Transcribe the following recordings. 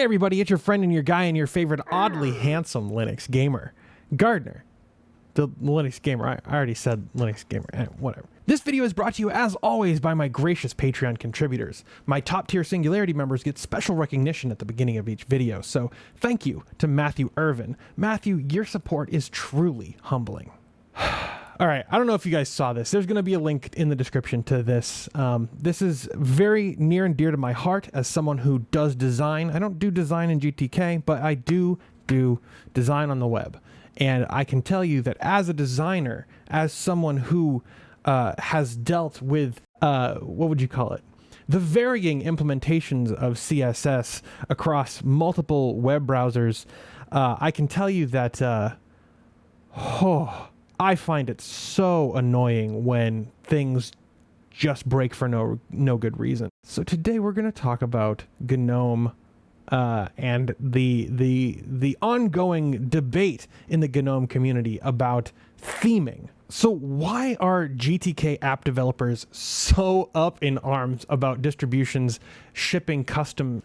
Hey everybody, it's your friend and your guy and your favorite oddly handsome Linux gamer, Gardiner. The Linux gamer, I already said Linux gamer, whatever. This video is brought to you as always by my gracious Patreon contributors. My top tier Singularity members get special recognition at the beginning of each video, so thank you to Matthew Irvin. Matthew, your support is truly humbling. All right, I don't know if you guys saw this. There's going to be a link in the description to this. This is very near and dear to my heart as someone who does design. I don't do design in GTK, but I do design on the web. And I can tell you that as a designer, as someone who has dealt with, what would you call it? The varying implementations of CSS across multiple web browsers, I can tell you that, I find it so annoying when things just break for no good reason. So today we're going to talk about GNOME and the ongoing debate in the GNOME community about theming. So why are GTK app developers so up in arms about distributions shipping custom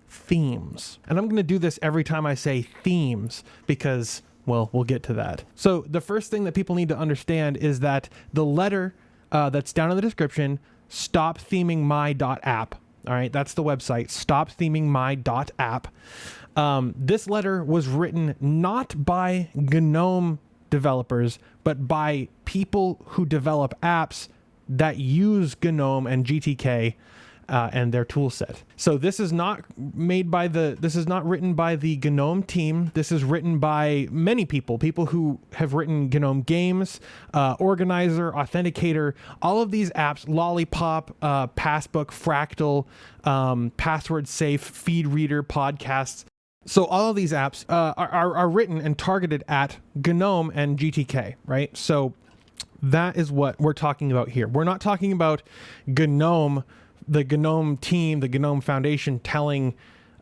themes? And I'm going to do this every time I say themes because, well, we'll get to that. So the first thing that people need to understand is that the letter that's down in the description, stopthemingmy.app. All right, that's the website, stopthemingmy.app. This letter was written not by GNOME developers, but by people who develop apps that use GNOME and GTK and their tool set. So this is not written by the GNOME team. This is written by many people who have written GNOME games, Organizer, Authenticator, all of these apps, Lollipop, Passbook, Fractal, Password Safe, Feed Reader, Podcasts. So all of these apps are written and targeted at GNOME and GTK, right? So that is what we're talking about here. We're not talking about GNOME, the GNOME team, the GNOME Foundation telling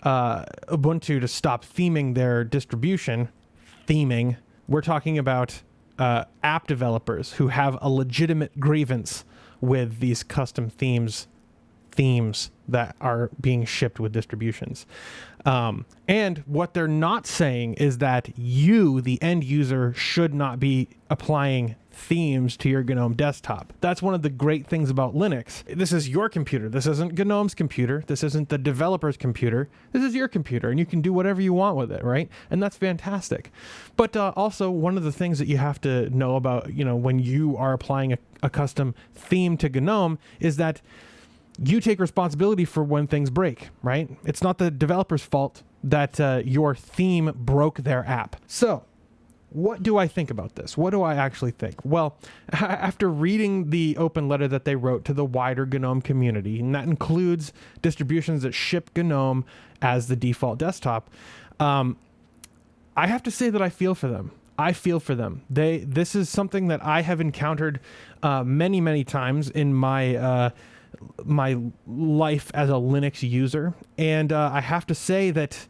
Ubuntu to stop theming their distribution. Theming. We're talking about app developers who have a legitimate grievance with these custom themes that are being shipped with distributions. And what they're not saying is that you, the end user, should not be applying themes to your GNOME desktop. That's one of the great things about Linux. This is your computer. This isn't GNOME's computer. This isn't the developer's computer. This is your computer, and you can do whatever you want with it, right? And that's fantastic. But also, one of the things that you have to know about, when you are applying a custom theme to GNOME is that you take responsibility for when things break, right? It's not the developer's fault that your theme broke their app. So, what do I think about this? What do I actually think? Well, after reading the open letter that they wrote to the wider GNOME community, and that includes distributions that ship GNOME as the default desktop, I have to say that I feel for them. I feel for them. This is something that I have encountered many times in my life as a Linux user, and I have to say that,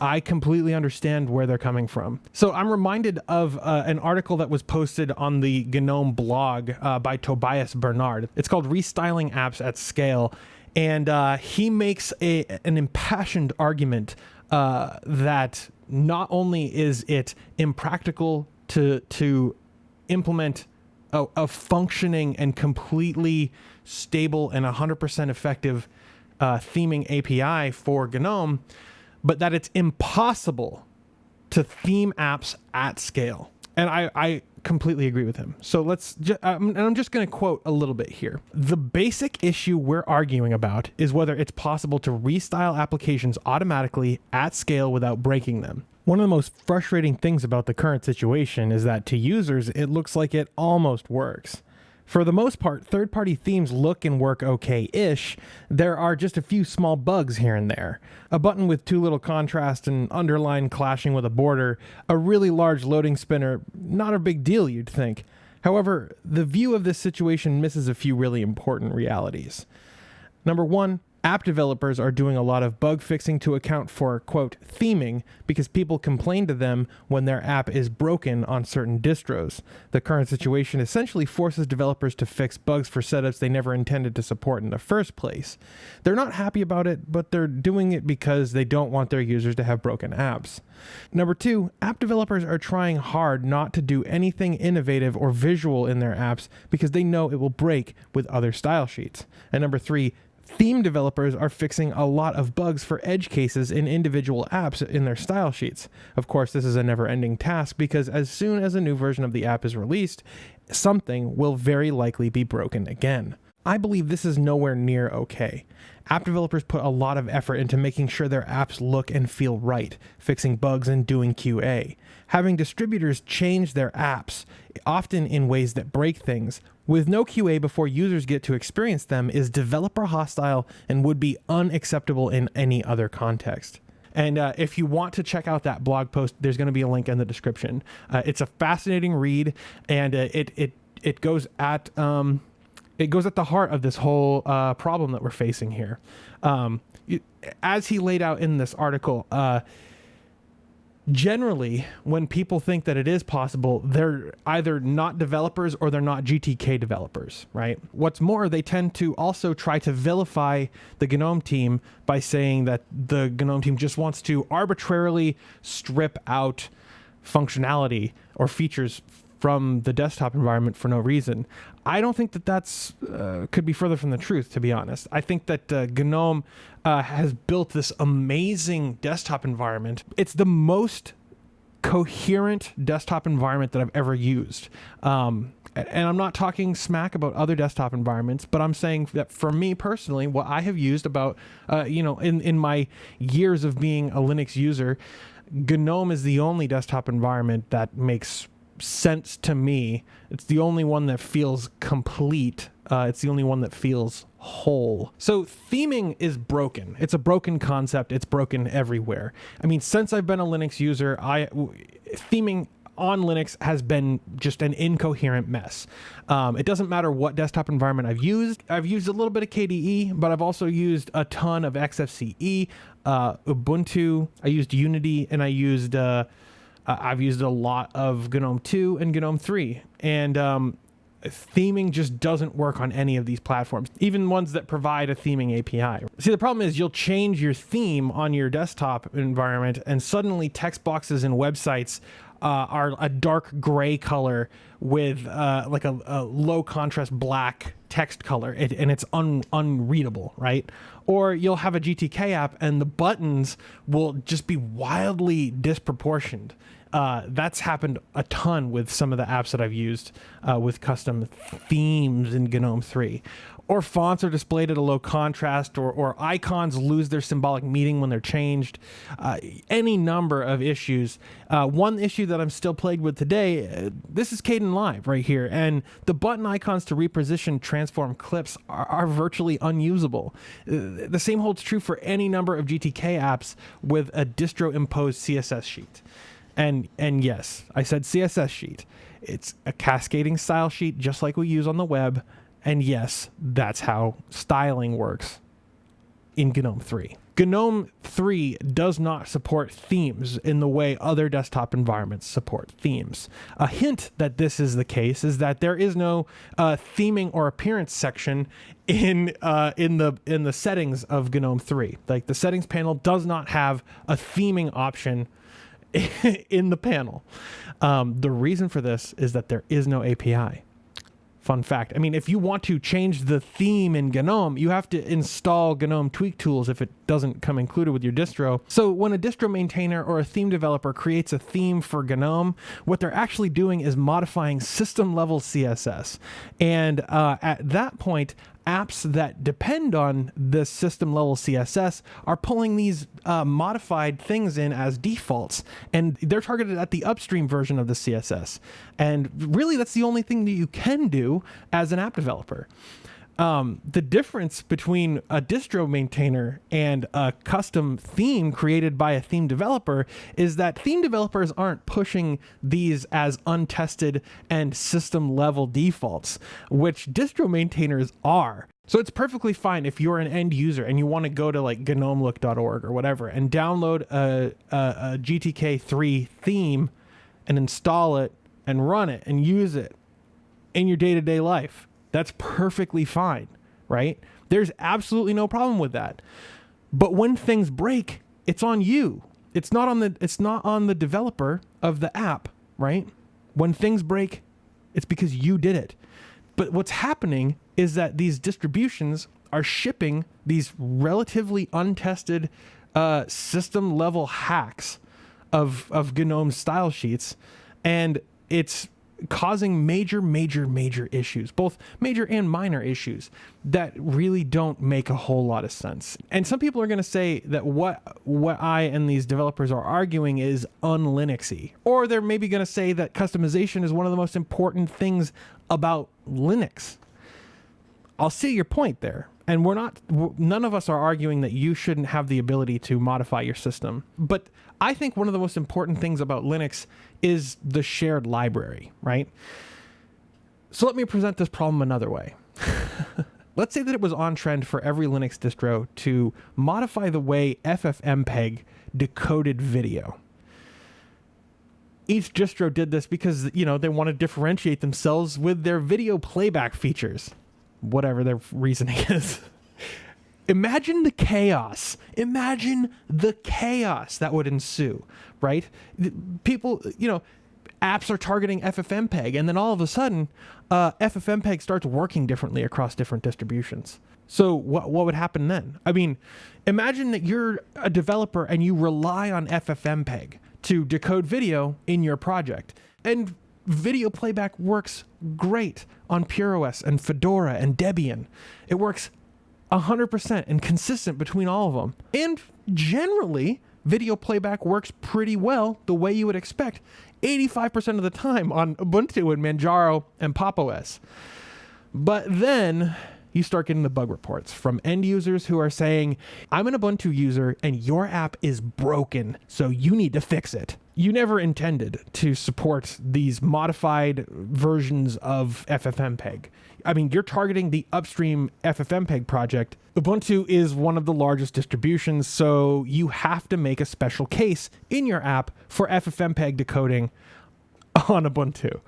I completely understand where they're coming from. So I'm reminded of an article that was posted on the GNOME blog by Tobias Bernard. It's called Restyling Apps at Scale, and he makes an impassioned argument that not only is it impractical to implement a functioning and completely stable and 100% effective theming API for GNOME, but that it's impossible to theme apps at scale. And I completely agree with him. So and I'm just going to quote a little bit here. The basic issue we're arguing about is whether it's possible to restyle applications automatically at scale without breaking them. One of the most frustrating things about the current situation is that to users, it looks like it almost works. For the most part, third-party themes look and work okay-ish. There are just a few small bugs here and there. A button with too little contrast, an underline clashing with a border, a really large loading spinner, not a big deal, you'd think. However, the view of this situation misses a few really important realities. Number one, App developers are doing a lot of bug fixing to account for, quote, theming, because people complain to them when their app is broken on certain distros. The current situation essentially forces developers to fix bugs for setups they never intended to support in the first place. They're not happy about it, but they're doing it because they don't want their users to have broken apps. Number 2, app developers are trying hard not to do anything innovative or visual in their apps because they know it will break with other style sheets. And number 3, theme developers are fixing a lot of bugs for edge cases in individual apps in their style sheets. Of course, this is a never-ending task because as soon as a new version of the app is released, something will very likely be broken again. I believe this is nowhere near okay. App developers put a lot of effort into making sure their apps look and feel right, fixing bugs and doing QA. Having distributors change their apps, often in ways that break things, with no QA before users get to experience them, is developer hostile and would be unacceptable in any other context. And if you want to check out that blog post, there's going to be a link in the description. It's a fascinating read, and it goes at the heart of this whole problem that we're facing here. As he laid out in this article, generally, when people think that it is possible, they're either not developers or they're not GTK developers, right? What's more, they tend to also try to vilify the GNOME team by saying that the GNOME team just wants to arbitrarily strip out functionality or features from the desktop environment for no reason. I don't think that that's could be further from the truth, to be honest. I think that GNOME has built this amazing desktop environment. It's the most coherent desktop environment that I've ever used. And I'm not talking smack about other desktop environments, but I'm saying that for me personally, what I have used about, in my years of being a Linux user, GNOME is the only desktop environment that makes sense to me. It's the only one that feels complete. It's the only one that feels whole. So theming is broken. It's a broken concept. It's broken everywhere. I mean, since I've been a Linux user, theming on Linux has been just an incoherent mess. It doesn't matter what desktop environment I've used. I've used a little bit of KDE, but I've also used a ton of XFCE, Ubuntu. I used Unity, and I've used a lot of GNOME 2 and GNOME 3, and theming just doesn't work on any of these platforms, even ones that provide a theming API. See, the problem is you'll change your theme on your desktop environment, and suddenly text boxes in websites are a dark gray color with like a low contrast black text color, and it's unreadable, right? Or you'll have a GTK app and the buttons will just be wildly disproportioned. That's happened a ton with some of the apps that I've used with custom themes in GNOME 3. Or fonts are displayed at a low contrast, or icons lose their symbolic meaning when they're changed. Any number of issues. One issue that I'm still plagued with today, this is KdenLive right here, and the button icons to reposition transform clips are virtually unusable. The same holds true for any number of GTK apps with a distro-imposed CSS sheet. And yes, I said CSS sheet. It's a cascading style sheet just like we use on the web. And yes, that's how styling works in GNOME 3. GNOME 3 does not support themes in the way other desktop environments support themes. A hint that this is the case is that there is no theming or appearance section in the settings of GNOME 3. Like, the settings panel does not have a theming option in the panel. The reason for this is that there is no API. Fun fact. I mean, if you want to change the theme in GNOME, you have to install GNOME tweak tools if it doesn't come included with your distro. So when a distro maintainer or a theme developer creates a theme for GNOME, what they're actually doing is modifying system level CSS. And at that point, apps that depend on this system level CSS are pulling these modified things in as defaults, and they're targeted at the upstream version of the CSS. And really, that's the only thing that you can do as an app developer. The difference between a distro maintainer and a custom theme created by a theme developer is that theme developers aren't pushing these as untested and system level defaults, which distro maintainers are. So it's perfectly fine if you're an end user and you want to go to like gnomelook.org or whatever and download a GTK 3 theme and install it and run it and use it in your day-to-day life. That's perfectly fine, right? There's absolutely no problem with that. But when things break, it's on you. It's not on the developer of the app, right? When things break, it's because you did it. But what's happening is that these distributions are shipping these relatively untested system level hacks of GNOME style sheets, and it's causing major issues, both major and minor issues that really don't make a whole lot of sense. And some people are going to say that what I and these developers are arguing is un-Linuxy, or they're maybe going to say that customization is one of the most important things about Linux. I'll see your point there. And none of us are arguing that you shouldn't have the ability to modify your system. But I think one of the most important things about Linux is the shared library, right? So let me present this problem another way. Let's say that it was on trend for every Linux distro to modify the way FFmpeg decoded video. Each distro did this because, they want to differentiate themselves with their video playback features. Whatever their reasoning is. Imagine the chaos. Imagine the chaos that would ensue, right? People, apps are targeting FFmpeg, and then all of a sudden, FFmpeg starts working differently across different distributions. So what would happen then? I mean, imagine that you're a developer and you rely on FFmpeg to decode video in your project. And video playback works great on PureOS and Fedora and Debian. It works 100% and consistent between all of them. And generally, video playback works pretty well the way you would expect 85% of the time on Ubuntu and Manjaro and PopOS. But then you start getting the bug reports from end users who are saying, I'm an Ubuntu user and your app is broken, so you need to fix it. You never intended to support these modified versions of FFmpeg. I mean, you're targeting the upstream FFmpeg project. Ubuntu is one of the largest distributions, so you have to make a special case in your app for FFmpeg decoding on Ubuntu.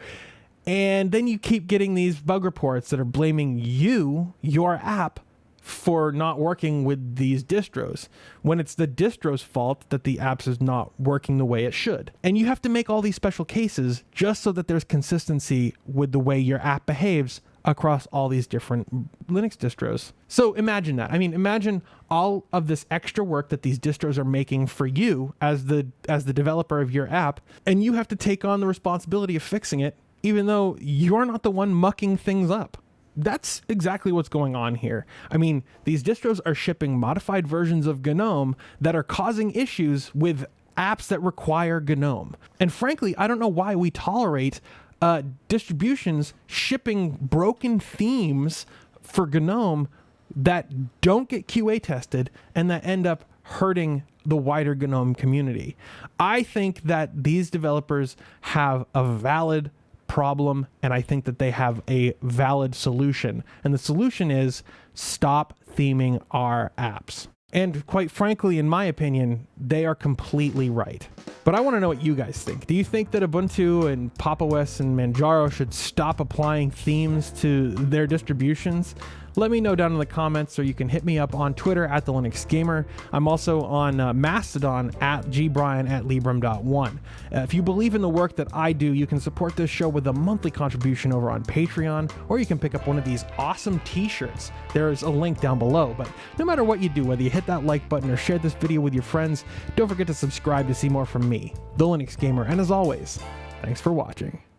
And then you keep getting these bug reports that are blaming your app, for not working with these distros, when it's the distro's fault that the apps is not working the way it should. And you have to make all these special cases just so that there's consistency with the way your app behaves across all these different Linux distros. So imagine that. I mean, imagine all of this extra work that these distros are making for you as the developer of your app, and you have to take on the responsibility of fixing it, even though you're not the one mucking things up. That's exactly what's going on here. I mean, these distros are shipping modified versions of GNOME that are causing issues with apps that require GNOME. And frankly, I don't know why we tolerate distributions shipping broken themes for GNOME that don't get QA tested and that end up hurting the wider GNOME community. I think that these developers have a valid problem, and I think that they have a valid solution. And the solution is stop theming our apps. And quite frankly, in my opinion, they are completely right. But I want to know what you guys think. Do you think that Ubuntu and PopOS and Manjaro should stop applying themes to their distributions? Let me know down in the comments, or you can hit me up on Twitter at The Linux Gamer. I'm also on Mastodon at gbrian@librum.one. If you believe in the work that I do, you can support this show with a monthly contribution over on Patreon, or you can pick up one of these awesome t-shirts. There's a link down below. But no matter what you do, whether you hit that like button or share this video with your friends, don't forget to subscribe to see more from me, The Linux Gamer. And as always, thanks for watching.